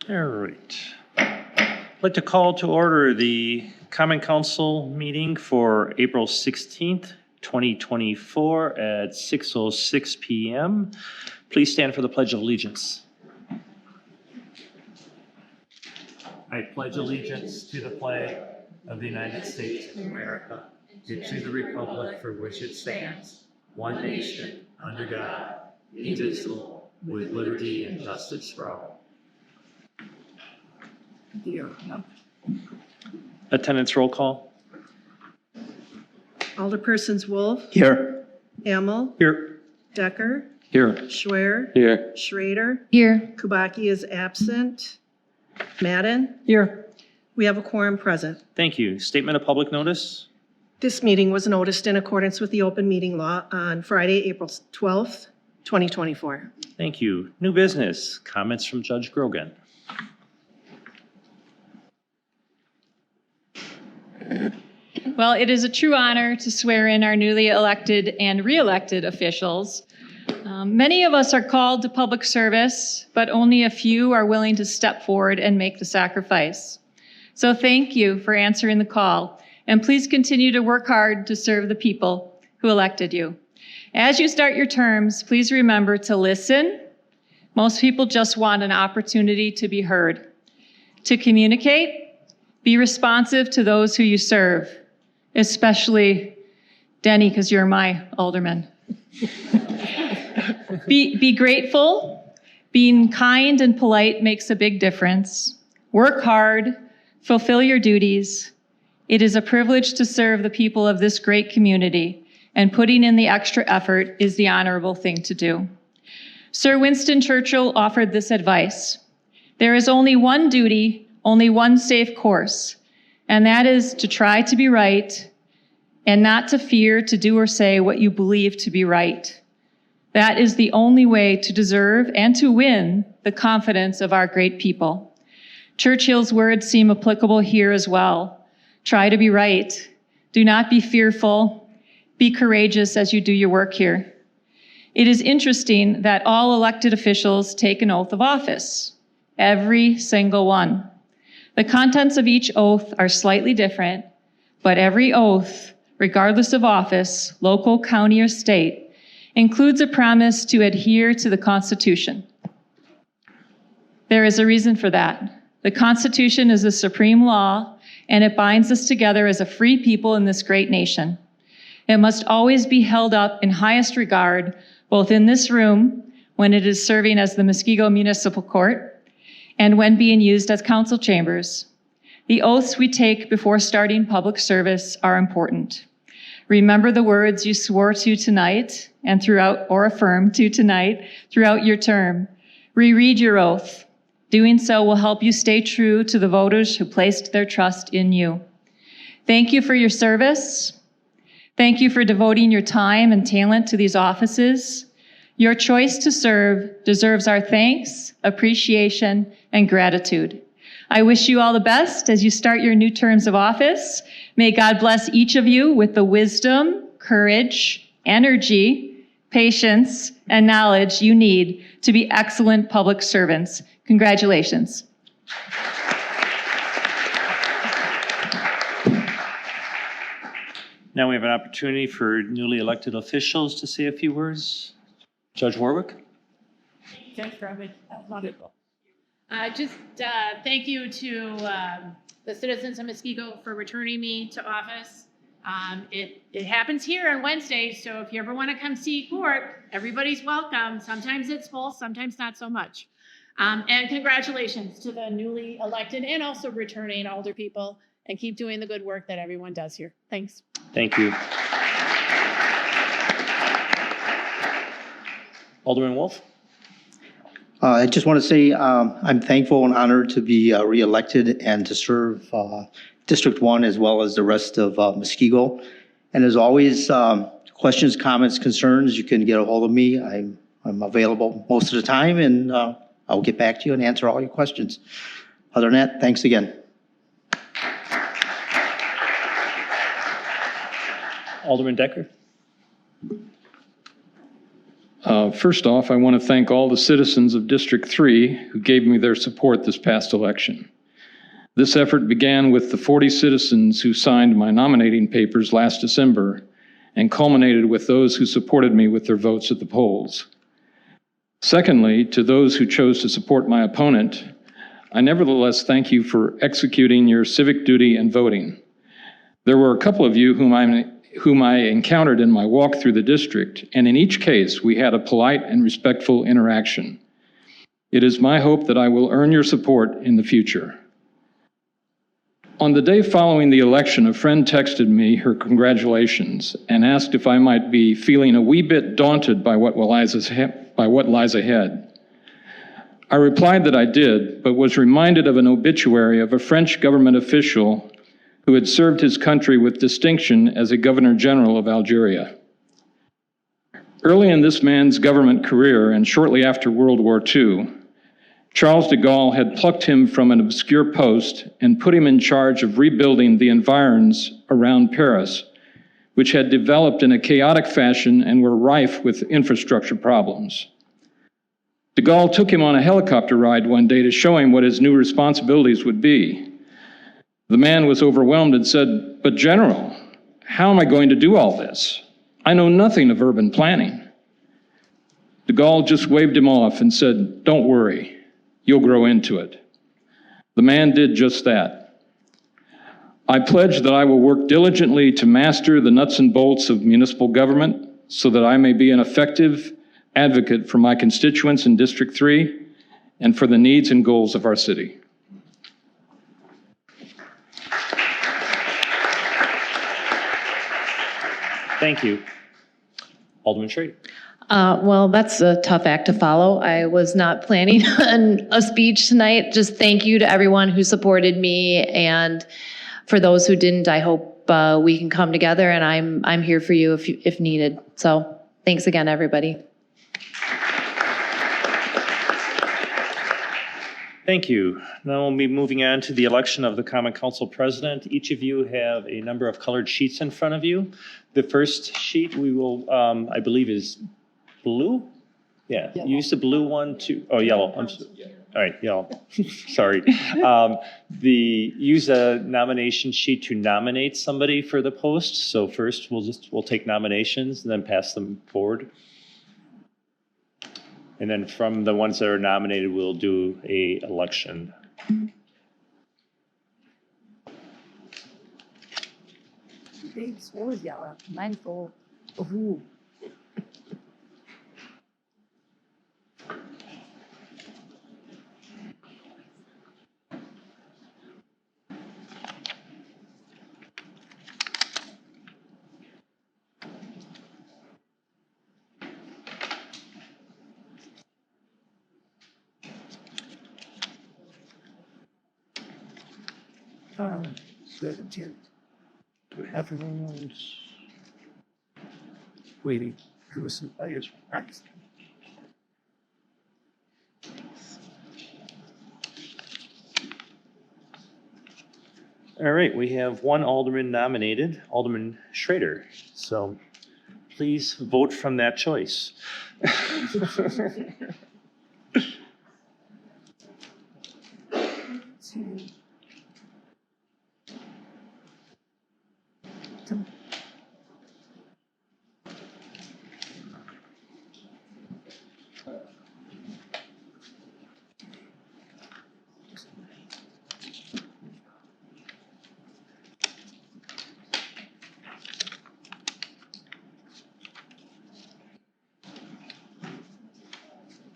All right. I'd like to call to order the Common Council meeting for April 16th, 2024 at 6:06 p.m. Please stand for the Pledge of Allegiance. I pledge allegiance to the flag of the United States of America and to the republic for which it stands, one nation, under God, indivisible, with liberty and justice for all. Attendance roll call. Alderpersons Wolf, Here. Hamel, Here. Decker, Here. Schwer, Here. Schrader, Here. Kubaki is absent, Madden. Here. We have a quorum present. Thank you. Statement of public notice. This meeting was noticed in accordance with the open meeting law on Friday, April 12th, 2024. Thank you. New business. Comments from Judge Grogan. Well, it is a true honor to swear in our newly elected and re-elected officials. Many of us are called to public service, but only a few are willing to step forward and make the sacrifice. So thank you for answering the call, and please continue to work hard to serve the people who elected you. As you start your terms, please remember to listen. Most people just want an opportunity to be heard. To communicate, be responsive to those who you serve, especially Denny, because you're my alderman. Be grateful. Being kind and polite makes a big difference. Work hard, fulfill your duties. It is a privilege to serve the people of this great community, and putting in the extra effort is the honorable thing to do. Sir Winston Churchill offered this advice: there is only one duty, only one safe course, and that is to try to be right and not to fear to do or say what you believe to be right. That is the only way to deserve and to win the confidence of our great people. Churchill's words seem applicable here as well. Try to be right. Do not be fearful. Be courageous as you do your work here. It is interesting that all elected officials take an oath of office, every single one. The contents of each oath are slightly different, but every oath, regardless of office, local, county, or state, includes a promise to adhere to the Constitution. There is a reason for that. The Constitution is the supreme law, and it binds us together as a free people in this great nation. It must always be held up in highest regard, both in this room, when it is serving as the Muskego Municipal Court, and when being used as council chambers. The oaths we take before starting public service are important. Remember the words you swore to tonight and throughout, or affirmed to tonight throughout your term. Reread your oath. Doing so will help you stay true to the voters who placed their trust in you. Thank you for your service. Thank you for devoting your time and talent to these offices. Your choice to serve deserves our thanks, appreciation, and gratitude. I wish you all the best as you start your new terms of office. May God bless each of you with the wisdom, courage, energy, patience, and knowledge you need to be excellent public servants. Congratulations. Now we have an opportunity for newly elected officials to say a few words. Judge Warwick. Thanks, Robin. Wonderful. Thank you to the citizens of Muskego for returning me to office. It happens here on Wednesday, so if you ever want to come see court, everybody's welcome. Sometimes it's full, sometimes not so much. And congratulations to the newly elected and also returning older people, and keep doing the good work that everyone does here. Thanks. Thank you. Alderman Wolf. I just want to say I'm thankful and honored to be re-elected and to serve District 1 as well as the rest of Muskego. And as always, questions, comments, concerns, you can get a hold of me. I'm available most of the time, and I'll get back to you and answer all your questions. Other than that, thanks again. Alderman Decker. First off, I want to thank all the citizens of District 3 who gave me their support this past election. This effort began with the 40 citizens who signed my nominating papers last December and culminated with those who supported me with their votes at the polls. Secondly, to those who chose to support my opponent, I nevertheless thank you for executing your civic duty and voting. There were a couple of you whom I encountered in my walk through the district, and in each case, we had a polite and respectful interaction. It is my hope that I will earn your support in the future. On the day following the election, a friend texted me her congratulations and asked if I might be feeling a wee bit daunted by what lies ahead. I replied that I did, but was reminded of an obituary of a French government official who had served his country with distinction as a Governor General of Algeria. Early in this man's government career, and shortly after World War II, Charles de Gaulle had plucked him from an obscure post and put him in charge of rebuilding the environs around Paris, which had developed in a chaotic fashion and were rife with infrastructure problems. De Gaulle took him on a helicopter ride one day to show him what his new responsibilities would be. The man was overwhelmed and said, "But General, how am I going to do all this? I know nothing of urban planning." De Gaulle just waved him off and said, "Don't worry, you'll grow into it." The man did just that. I pledge that I will work diligently to master the nuts and bolts of municipal government so that I may be an effective advocate for my constituents in District 3 and for the needs and goals of our city. Thank you. Alderman Schrader. Well, that's a tough act to follow. I was not planning on a speech tonight. Just thank you to everyone who supported me, and for those who didn't, I hope we can come together, and I'm here for you if needed. So thanks again, everybody. Thank you. Now we'll be moving on to the election of the Common Council President. Each of you have a number of colored sheets in front of you. The first sheet we will, I believe, is blue? Yeah, use the blue one to, oh, yellow. I'm sorry. All right, yellow. Sorry. Use a nomination sheet to nominate somebody for the post. So first we'll take nominations and then pass them forward. And then from the ones that are nominated, we'll do a election. Mine's gold. Ooh. Everyone's waiting for some players. All right, we have one alderman nominated, Alderman Schrader. So please vote from that choice.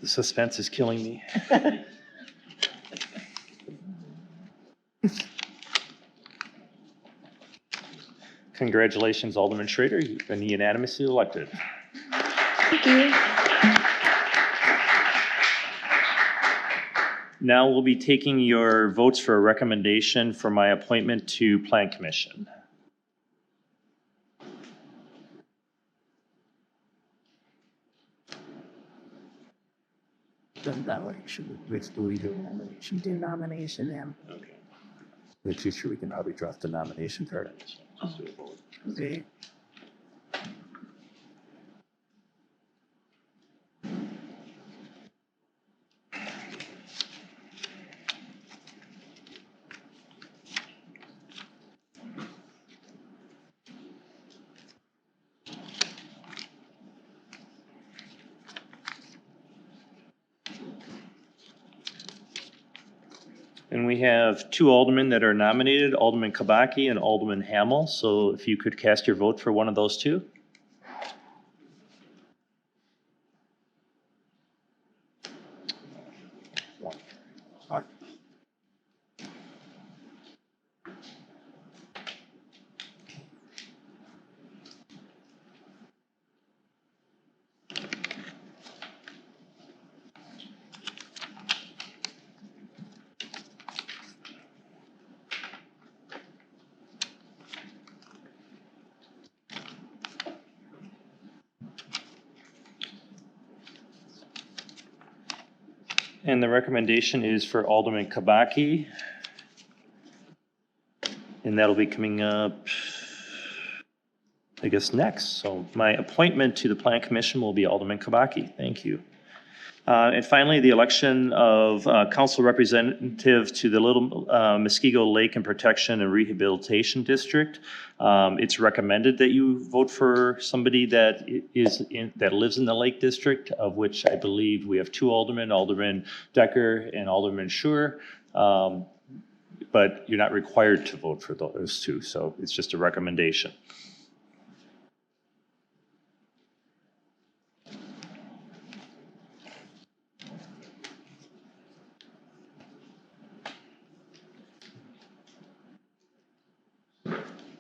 The suspense is killing me. Congratulations, Alderman Schrader. You've been unanimously elected. Thank you. Now we'll be taking your votes for a recommendation for my appointment to Plan Commission. Done that way. Which do we do? She did nomination him. Okay. Which you sure we can probably draft the nomination card. Okay. And we have two aldermen that are nominated, Alderman Kabaki and Alderman Hamel. So if you could cast your vote for one of those two. And the recommendation is for Alderman Kabaki. And that'll be coming up, I guess, next. So my appointment to the Plan Commission will be Alderman Kabaki. Thank you. And finally, the election of council representative to the Little Muskego Lake and Protection and Rehabilitation District. It's recommended that you vote for somebody that lives in the Lake District, of which I believe we have two aldermen, Alderman Decker and Alderman Schur. But you're not required to vote for those two, so it's just a recommendation.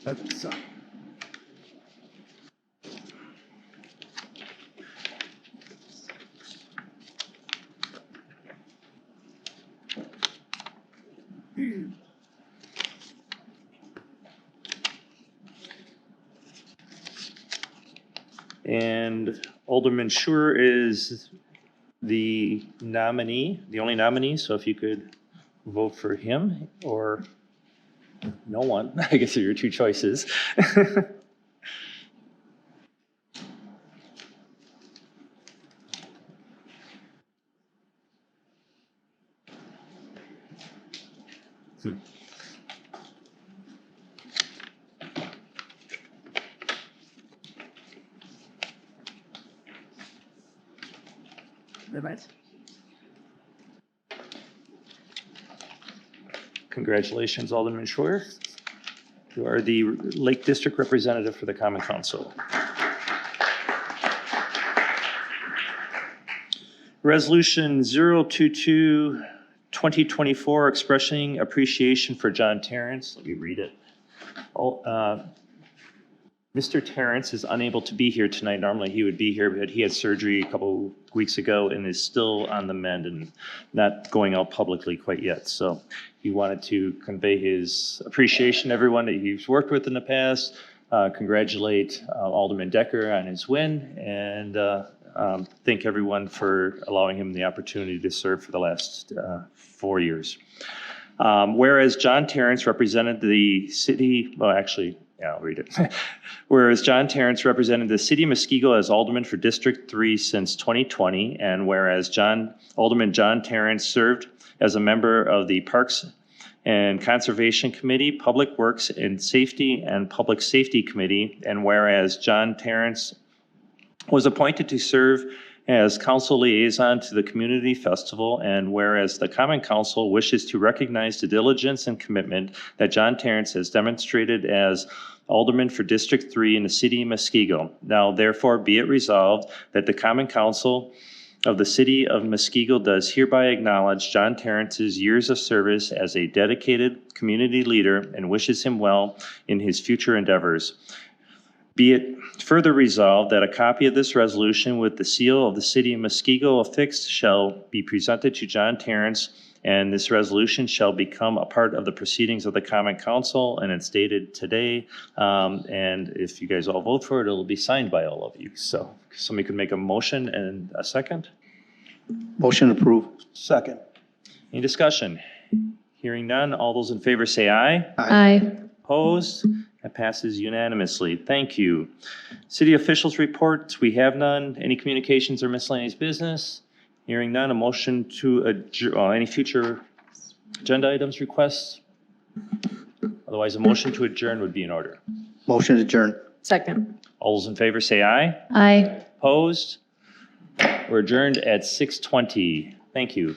That's, And Alderman Schur is the nominee, the only nominee, so if you could vote for him or no one, I guess are your two choices. Congratulations, Alderman Schur. You are the Lake District representative for the Common Council. Resolution 022-2024, expressing appreciation for John Terrence. Let me read it. Mr. Terrence is unable to be here tonight. Normally he would be here, but he had surgery a couple weeks ago and is still on the mend and not going out publicly quite yet. So he wanted to convey his appreciation to everyone that he's worked with in the past, congratulate Alderman Decker on his win, and thank everyone for allowing him the opportunity to serve for the last 4 years. Whereas John Terrence represented the city, well, actually, yeah, I'll read it. Whereas John Terrence represented the city of Muskego as alderman for District 3 since 2020, and whereas Alderman John Terrence served as a member of the Parks and Conservation Committee, Public Works and Safety and Public Safety Committee, and whereas John Terrence was appointed to serve as council liaison to the community festival, and whereas the Common Council wishes to recognize the diligence and commitment that John Terrence has demonstrated as alderman for District 3 in the city of Muskego. Now therefore be it resolved that the Common Council of the city of Muskego does hereby acknowledge John Terrence's years of service as a dedicated community leader and wishes him well in his future endeavors. Be it further resolved that a copy of this resolution with the seal of the city of Muskego affixed shall be presented to John Terrence, and this resolution shall become a part of the proceedings of the Common Council, and it's dated today. And if you guys all vote for it, it'll be signed by all of you. So somebody could make a motion and a second. Motion approved. second. Any discussion? Hearing none, all those in favor say aye. Aye. Opposed? That passes unanimously. Thank you. City officials reports, we have none. Any communications or miscellaneous business? Hearing none, a motion to adjourn, any future agenda items requests? Otherwise, a motion to adjourn would be in order. Motion adjourned. Second. All those in favor say aye. Aye. Opposed? We're adjourned at 6:20. Thank you.